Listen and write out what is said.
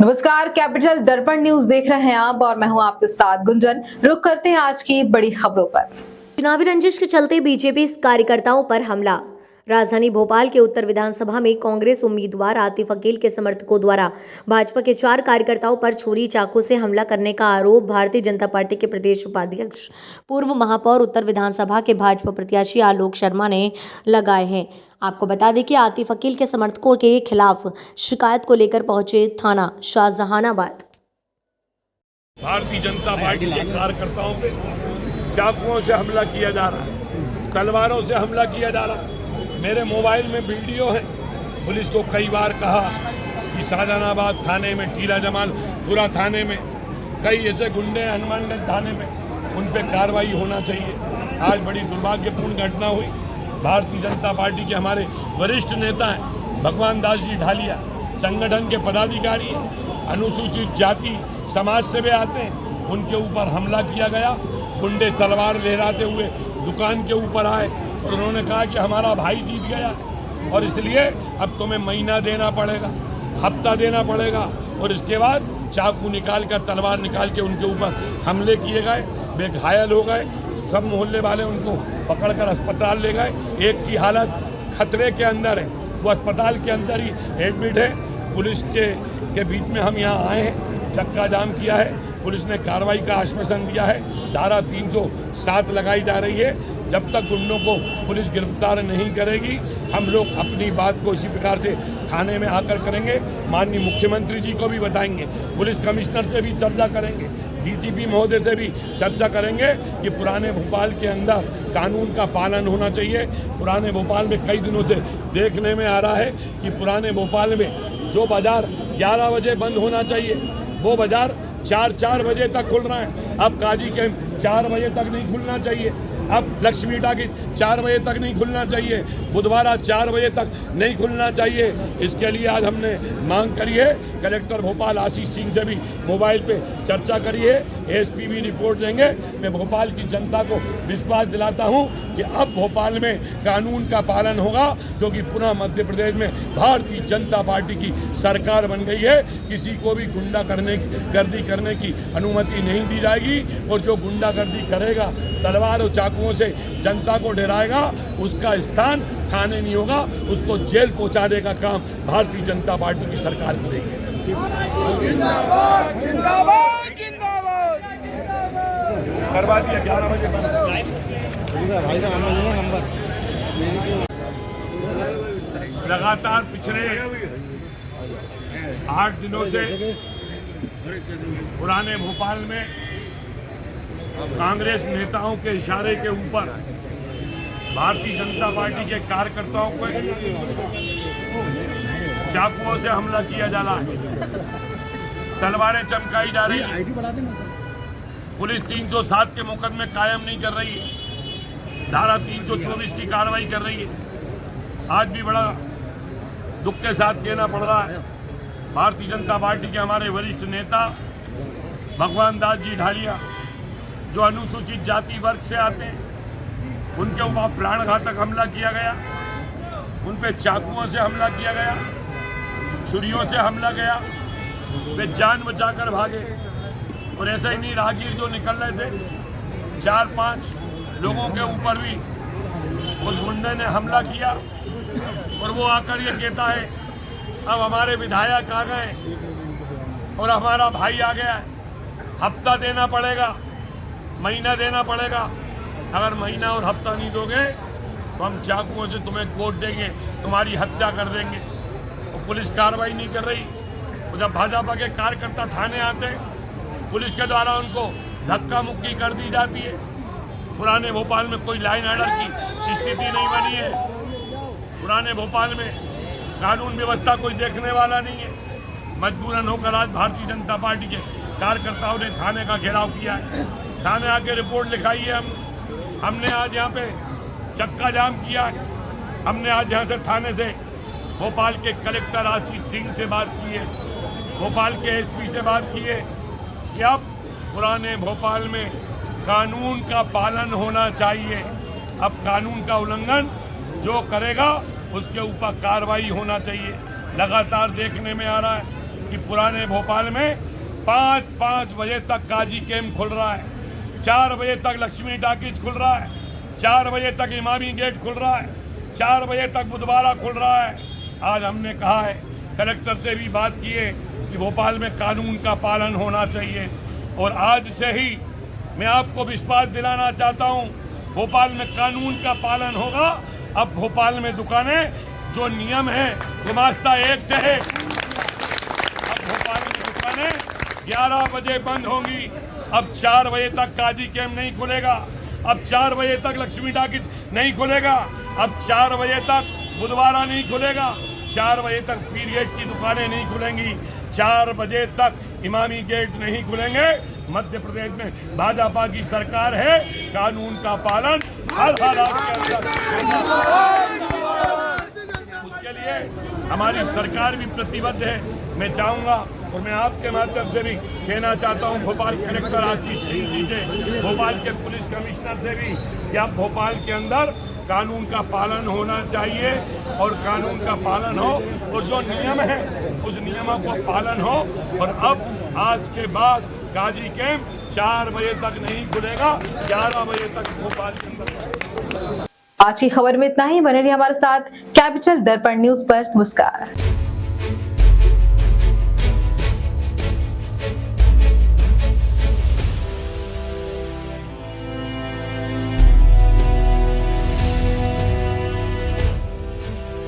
नमस्कार, कैपिटल दर्पण न्यूज देख रहे हैं आप और मैं हूं आपके साथ गुंजन। रुक करते हैं आज की बड़ी खबरों पर। चुनावी रंजिश के चलते बीजेपी कार्यकर्ताओं पर हमला। राजधानी भोपाल के उत्तर विधानसभा में कांग्रेस उम्मीदवार आतिफ अकील के समर्थकों द्वारा भाजपा के 4 कार्यकर्ताओं पर छुरी चाकू से हमला करने का आरोप भारतीय जनता पार्टी के प्रदेश उपाध्यक्ष पूर्व महापौर उत्तर विधानसभा के भाजपा प्रत्याशी आलोक शर्मा ने लगाए हैं। आपको बता दें कि आतिफ अकील के समर्थकों के खिलाफ शिकायत को लेकर पहुंचे थाना शाहजहानाबाद। भारतीय जनता पार्टी के कार्यकर्ताओं पे चाकुओं से हमला किया जा रहा है, तलवारों से हमला किया जा रहा है। मेरे मोबाइल में वीडियो है। पुलिस को कई बार कहा कि शाहजहानाबाद थाने में, टीला जमालपुरा थाने में, कई ऐसे गुंडे हनुमानगंज थाने में, उन पे कार्रवाई होना चाहिए। आज बड़ी दुर्भाग्यपूर्ण घटना हुई। भारतीय जनता पार्टी के हमारे वरिष्ठ नेता हैं भगवान दास जी ढालिया, संगठन के पदाधिकारी हैं, अनुसूचित जाति समाज से भी आते हैं, उनके ऊपर हमला किया गया। गुंडे तलवार लहराते हुए दुकान के ऊपर आए और उन्होंने कहा कि हमारा भाई जीत गया और इसलिए अब तुम्हें महीना देना पड़ेगा, हफ्ता देना पड़ेगा। और इसके बाद चाकू निकाल कर, तलवार निकाल के उनके ऊपर हमले किए गए। वे घायल हो गए। सब मोहल्ले वाले उनको पकड़कर अस्पताल ले गए। एक की हालत खतरे के अंदर है, वो अस्पताल के अंदर ही एडमिट है। पुलिस के बीच में हम यहाँ आए हैं, चक्का जाम किया है। पुलिस ने कार्रवाई का आश्वासन दिया है। धारा 307 लगाई जा रही है। जब तक गुंडों को पुलिस गिरफ्तार नहीं करेगी, हम लोग अपनी बात को इसी प्रकार से थाने में आकर करेंगे। माननीय मुख्यमंत्री जी को भी बताएंगे, पुलिस कमिश्नर से भी चर्चा करेंगे, डीजीपी महोदय से भी चर्चा करेंगे कि पुराने भोपाल के अंदर कानून का पालन होना चाहिए। पुराने भोपाल में कई दिनों से देखने में आ रहा है कि पुराने भोपाल में जो बाजार 11 बजे बंद होना चाहिए, वो बाजार 4 बजे तक खुल रहा है। अब काजी कैंप 4 बजे तक नहीं खुलना चाहिए। अब लक्ष्मी टाकी 4 बजे तक नहीं खुलना चाहिए। बुधवार 4 बजे तक नहीं खुलना चाहिए। इसके लिए आज हमने मांग करी है। कलेक्टर भोपाल आशीष सिंह से भी मोबाइल पे चर्चा करी है। एसपी भी रिपोर्ट देंगे। मैं भोपाल की जनता को विश्वास दिलाता हूं कि अब भोपाल में कानून का पालन होगा, क्योंकि पुनः मध्य प्रदेश में भारतीय जनता पार्टी की सरकार बन गई है। किसी को भी गुंडागर्दी करने की अनुमति नहीं दी जाएगी। और जो गुंडागर्दी करेगा, तलवार और चाकुओं से जनता को डराएगा, उसका स्थान थाने नहीं होगा, उसको जेल पहुंचाने का काम भारतीय जनता पार्टी की सरकार करेगी। जिंदाबाद जिंदाबाद जिंदाबाद। करवा दिया 11 बजे लगातार पिछले 8 दिनों से पुराने भोपाल में कांग्रेस नेताओं के इशारे के ऊपर भारतीय जनता पार्टी के कार्यकर्ताओं को चाकुओं से हमला किया जा रहा है, तलवारें चमकाई जा रही है। पुलिस 307 के मुकदमे कायम नहीं कर रही है, धारा 324 की कार्रवाई कर रही है। आज भी बड़ा दुख के साथ कहना पड़ रहा है, भारतीय जनता पार्टी के हमारे वरिष्ठ नेता भगवान दास जी ढालिया, जो अनुसूचित जाति वर्ग से आते हैं, उनके ऊपर प्राणघातक हमला किया गया। उन पे चाकुओं से हमला किया गया, छुरियों से हमला गया। वे जान बचाकर भागे। और ऐसे ही नहीं, राहगीर जो निकल रहे थे, 4-5 लोगों के ऊपर भी उस गुंडे ने हमला किया। और वो आकर ये कहता है अब हमारे विधायक आ गए और हमारा भाई आ गया है, हफ्ता देना पड़ेगा, महीना देना पड़ेगा। अगर महीना और हफ्ता नहीं दोगे तो हम चाकुओं से तुम्हें कोट देंगे, तुम्हारी हत्या कर देंगे। और पुलिस कार्रवाई नहीं कर रही। तो जब भाजपा के कार्यकर्ता थाने आते हैं, पुलिस के द्वारा उनको धक्का मुक्की कर दी जाती है। पुराने भोपाल में कोई लाइन ऑर्डर की स्थिति नहीं बनी है। पुराने भोपाल में कानून व्यवस्था कोई देखने वाला नहीं है। मजबूरन होकर आज भारतीय जनता पार्टी के कार्यकर्ताओं ने थाने का घेराव किया है। थाने आके रिपोर्ट लिखाई है। हमने आज यहाँ पे चक्का जाम किया है। हमने आज यहाँ से थाने से भोपाल के कलेक्टर आशीष सिंह से बात की है, भोपाल के एसपी से बात की है कि अब पुराने भोपाल में कानून का पालन होना चाहिए। अब कानून का उल्लंघन जो करेगा उसके ऊपर कार्रवाई होना चाहिए। लगातार देखने में आ रहा है कि पुराने भोपाल में 5 बजे तक काजी कैंप खुल रहा है, 4 बजे तक लक्ष्मी टाकीज खुल रहा है, 4 बजे तक इमामी गेट खुल रहा है, 4 बजे तक बुधवारा खुल रहा है। आज हमने कहा है, कलेक्टर से भी बात की है कि भोपाल में कानून का पालन होना चाहिए। और आज से ही मैं आपको विश्वास दिलाना चाहता हूं, भोपाल में कानून का पालन होगा। अब भोपाल में दुकानें जो नियम है गुमास्ता एक्ट है, अब भोपाल में दुकानें 11 बजे बंद होंगी। अब 4 बजे तक काजी कैंप नहीं खुलेगा, अब 4 बजे तक लक्ष्मी टाकीज नहीं खुलेगा, अब 4 बजे तक बुधवारा नहीं खुलेगा, 4 बजे तक पीरियड की दुकानें नहीं खुलेंगी, 4 बजे तक इमामी गेट नहीं खुलेंगे। मध्य प्रदेश में भाजपा की सरकार है, कानून का पालन हर हालात के अंदर। उसके लिए हमारी सरकार भी प्रतिबद्ध है। मैं चाहूँगा और मैं आपके माध्यम से भी कहना चाहता हूँ भोपाल कलेक्टर आशीष सिंह जी से, भोपाल के पुलिस कमिश्नर से भी कि आप भोपाल के अंदर कानून का पालन होना चाहिए और कानून का पालन हो और जो नियम है उस नियमों को पालन हो। और अब आज के बाद काजी कैंप 4 बजे तक नहीं खुलेगा, 11 बजे तक भोपाल के अंदर। आज की खबर में इतना ही। बने रहिए हमारे साथ कैपिटल दर्पण न्यूज पर। नमस्कार।